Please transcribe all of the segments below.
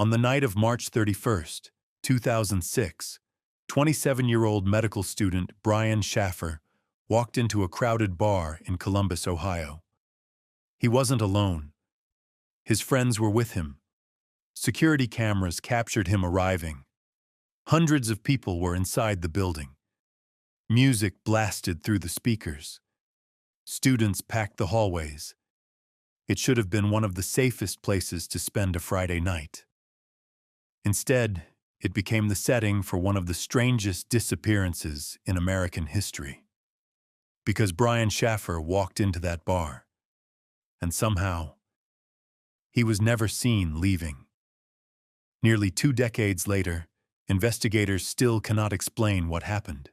On the night of March 31st, 2006, 27-year-old medical student Brian Shaffer walked into a crowded bar in Columbus, Ohio. He wasn't alone. His friends were with him. Security cameras captured him arriving. Hundreds of people were inside the building. Music blasted through the speakers. Students packed the hallways. It should have been one of the safest places to spend a Friday night. Instead, it became the setting for one of the strangest disappearances in American history. Because Brian Shaffer walked into that bar, and somehow, he was never seen leaving. Nearly 2 decades later, investigators still cannot explain what happened.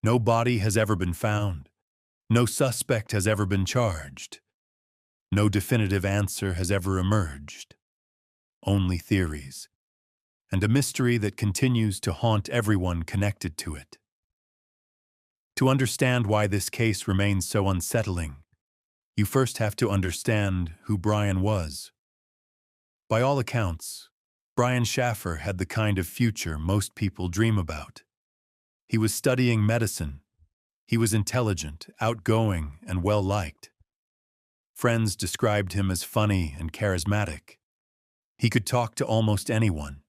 No body has ever been found. No suspect has ever been charged. No definitive answer has ever emerged. Only theories, and a mystery that continues to haunt everyone connected to it. To understand why this case remains so unsettling, you first have to understand who Brian was. By all accounts, Brian Shaffer had the kind of future most people dream about. He was studying medicine. He was intelligent, outgoing, and well-liked. Friends described him as funny and charismatic. He could talk to almost anyone.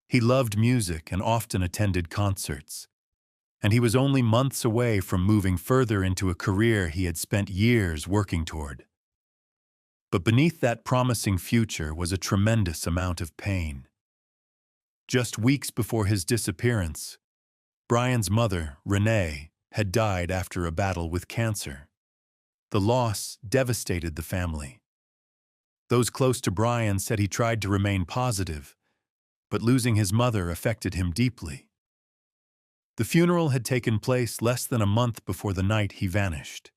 He loved music and often attended concerts. And he was only months away from moving further into a career he had spent years working toward. But beneath that promising future was a tremendous amount of pain. Just weeks before his disappearance, Brian's mother, Renee, had died after a battle with cancer. The loss devastated the family. Those close to Brian said he tried to remain positive, but losing his mother affected him deeply. The funeral had taken place less than a month before the night he vanished.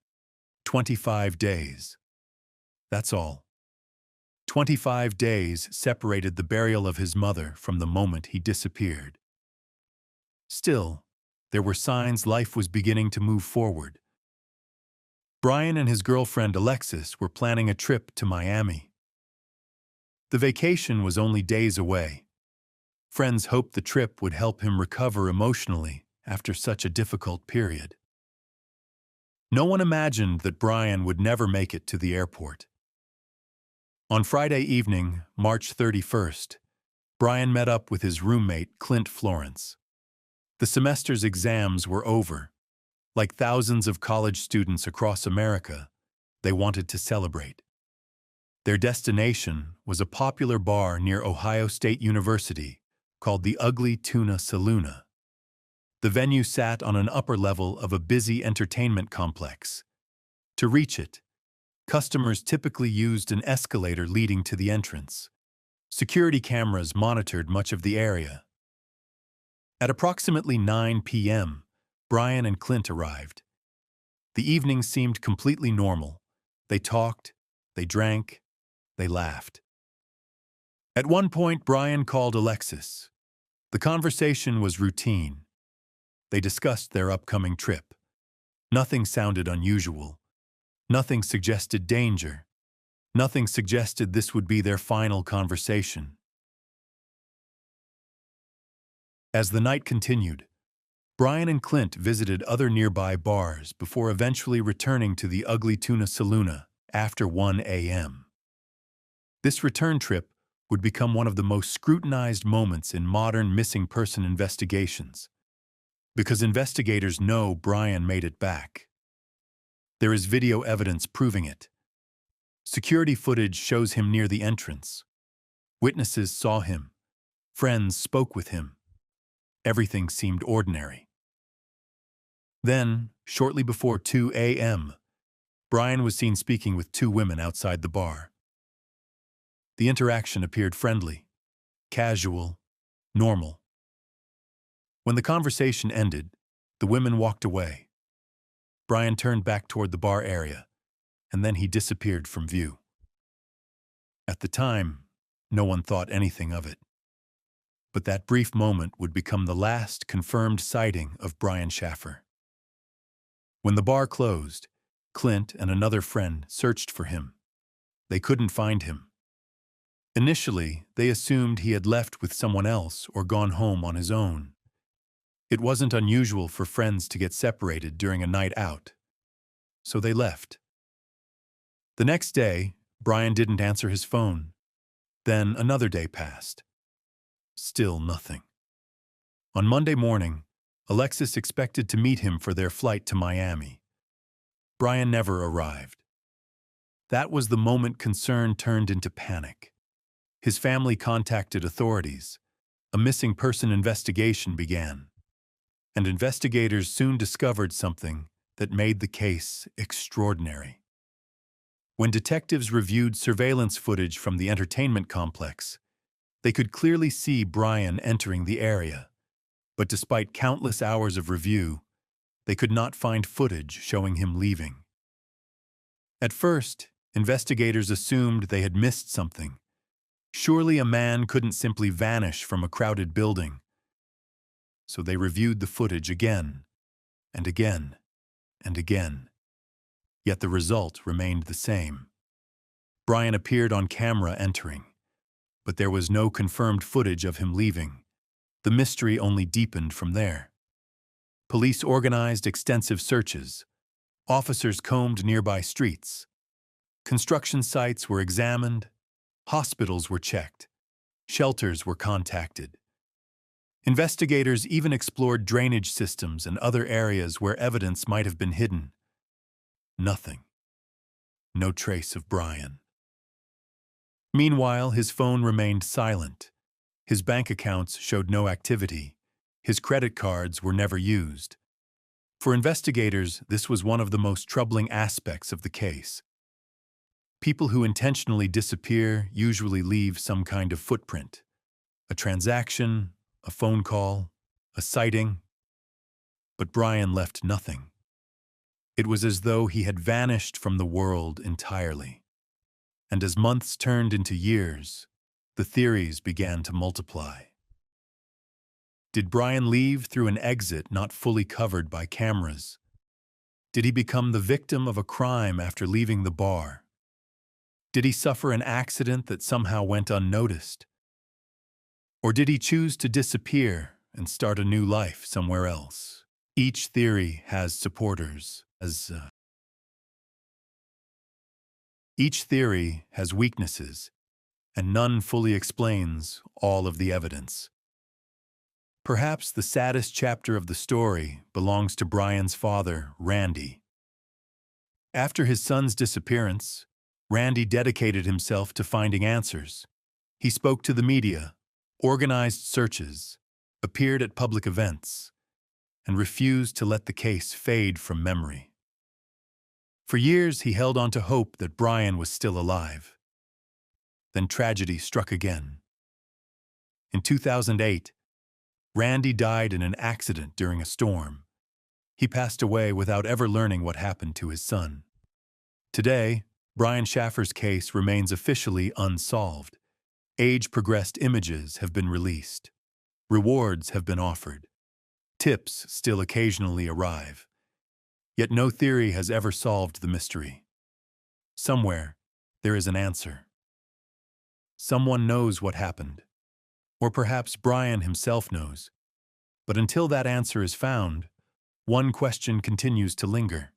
25 days. That's all. 25 days separated the burial of his mother from the moment he disappeared. Still, there were signs life was beginning to move forward. Brian and his girlfriend Alexis were planning a trip to Miami. The vacation was only days away. Friends hoped the trip would help him recover emotionally after such a difficult period. No one imagined that Brian would never make it to the airport. On Friday evening, March 31st, Brian met up with his roommate, Clint Florence. The semester's exams were over. Like thousands of college students across America, they wanted to celebrate. Their destination was a popular bar near Ohio State University called the Ugly Tuna Saloon. The venue sat on an upper level of a busy entertainment complex. To reach it, customers typically used an escalator leading to the entrance. Security cameras monitored much of the area. At approximately 9 p.m., Brian and Clint arrived. The evening seemed completely normal. They talked, they drank, they laughed. At one point, Brian called Alexis. The conversation was routine. They discussed their upcoming trip. Nothing sounded unusual. Nothing suggested danger. Nothing suggested this would be their final conversation. As the night continued, Brian and Clint visited other nearby bars before eventually returning to the Ugly Tuna Saloon after 1 a.m. This return trip would become one of the most scrutinized moments in modern missing person investigations, because investigators know Brian made it back. There is video evidence proving it. Security footage shows him near the entrance. Witnesses saw him. Friends spoke with him. Everything seemed ordinary. Then, shortly before 2 a.m., Brian was seen speaking with 2 women outside the bar. The interaction appeared friendly, casual, normal. When the conversation ended, the women walked away. Brian turned back toward the bar area, and then he disappeared from view. At the time, no one thought anything of it. But that brief moment would become the last confirmed sighting of Brian Shaffer. When the bar closed, Clint and another friend searched for him. They couldn't find him. Initially, they assumed he had left with someone else or gone home on his own. It wasn't unusual for friends to get separated during a night out, so they left. The next day, Brian didn't answer his phone. Then another day passed. Still nothing. On Monday morning, Alexis expected to meet him for their flight to Miami. Brian never arrived. That was the moment concern turned into panic. His family contacted authorities. A missing person investigation began. And investigators soon discovered something that made the case extraordinary. When detectives reviewed surveillance footage from the entertainment complex, they could clearly see Brian entering the area. But despite countless hours of review, they could not find footage showing him leaving. At first, investigators assumed they had missed something. Surely a man couldn't simply vanish from a crowded building. So they reviewed the footage again, and again, and again. Yet the result remained the same. Brian appeared on camera entering, but there was no confirmed footage of him leaving. The mystery only deepened from there. Police organized extensive searches. Officers combed nearby streets. Construction sites were examined. Hospitals were checked. Shelters were contacted. Investigators even explored drainage systems and other areas where evidence might have been hidden. Nothing. No trace of Brian. Meanwhile, his phone remained silent. His bank accounts showed no activity. His credit cards were never used. For investigators, this was one of the most troubling aspects of the case. People who intentionally disappear usually leave some kind of footprint. A transaction, a phone call, a sighting. But Brian left nothing. It was as though he had vanished from the world entirely. And as months turned into years, the theories began to multiply. Did Brian leave through an exit not fully covered by cameras? Did he become the victim of a crime after leaving the bar? Did he suffer an accident that somehow went unnoticed? Or did he choose to disappear and start a new life somewhere else? Each theory has supporters. Each theory has weaknesses, and none fully explains all of the evidence. Perhaps the saddest chapter of the story belongs to Brian's father, Randy. After his son's disappearance, Randy dedicated himself to finding answers. He spoke to the media, organized searches, appeared at public events, and refused to let the case fade from memory. For years, he held on to hope that Brian was still alive. Then tragedy struck again. In 2008, Randy died in an accident during a storm. He passed away without ever learning what happened to his son. Today, Brian Shaffer's case remains officially unsolved. Age-progressed images have been released. Rewards have been offered. Tips still occasionally arrive. Yet no theory has ever solved the mystery. Somewhere, there is an answer. Someone knows what happened. Or perhaps Brian himself knows. But until that answer is found, one question continues to linger.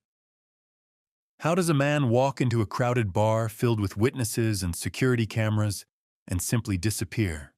How does a man walk into a crowded bar filled with witnesses and security cameras and simply disappear?